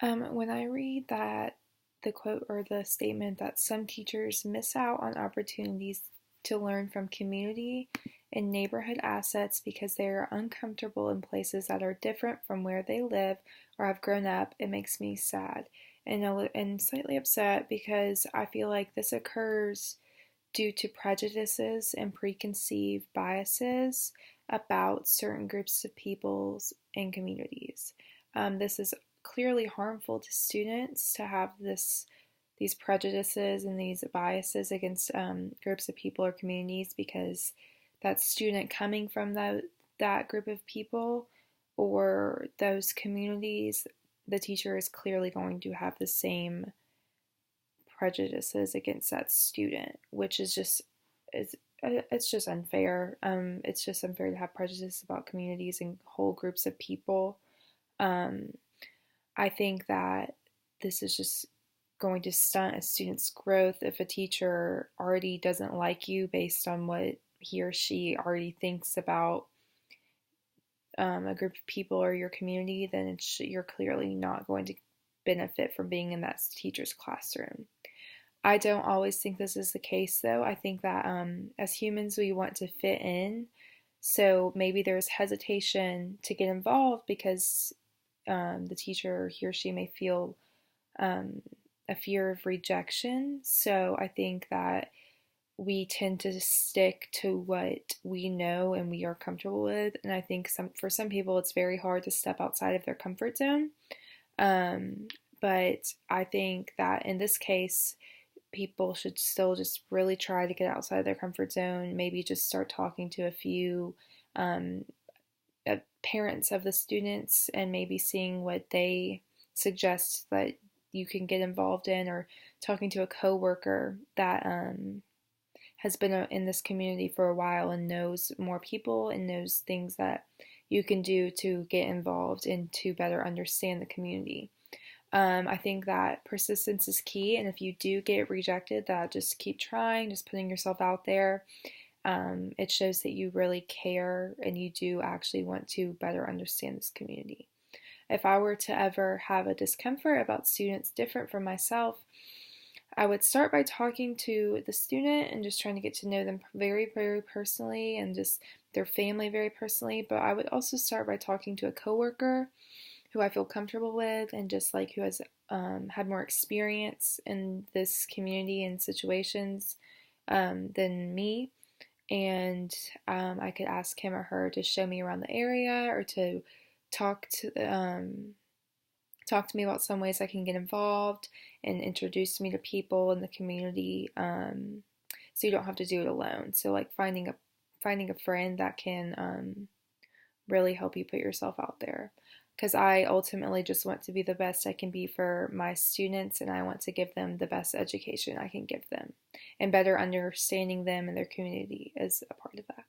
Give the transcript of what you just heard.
When I read that the quote or the statement that some teachers miss out on opportunities to learn from community and neighborhood assets because they are uncomfortable in places that are different from where they live or have grown up, it makes me sad and slightly upset because I feel like this occurs due to prejudices and preconceived biases about certain groups of peoples and communities. This is clearly harmful to students to have these prejudices and these biases against groups of people or communities because that student coming from that group of people or those communities, the teacher is clearly going to have the same prejudices against that student, which is just it's just unfair. It's just unfair to have prejudice about communities and whole groups of people. Um, I think that this is just going to stunt a student's growth if a teacher already doesn't like you based on what he or she already thinks about a group of people or your community, then you're clearly not going to benefit from being in that teacher's classroom. I don't always think this is the case, though. I think that as humans, we want to fit in. So maybe there's hesitation to get involved because the teacher, he or she, may feel um, a fear of rejection. So I think that we tend to stick to what we know and we are comfortable with. And I think for some people, it's very hard to step outside of their comfort zone. Um, but I think that in this case, people should still just really try to get outside their comfort zone, maybe just start talking to a few um, parents of the students and maybe seeing what they suggest that you can get involved in, or talking to a coworker that has been in this community for a while and knows more people and knows things that you can do to get involved and to better understand the community. I think that persistence is key, and if you do get rejected, that just keep trying, just putting yourself out there. It shows that you really care and you do actually want to better understand this community. If I were to ever have a discomfort about students different from myself, I would start by talking to the student and just trying to get to know them very, very personally and just their family very personally. But I would also start by talking to a coworker who I feel comfortable with and just like who has had more experience in this community and situations than me. And I could ask him or her to show me around the area or to talk to talk to me about some ways I can get involved and introduce me to people in the community. So you don't have to do it alone. So like finding a friend that can really help you put yourself out there. Because I ultimately just want to be the best I can be for my students, and I want to give them the best education I can give them. And better understanding them and their community is a part of that.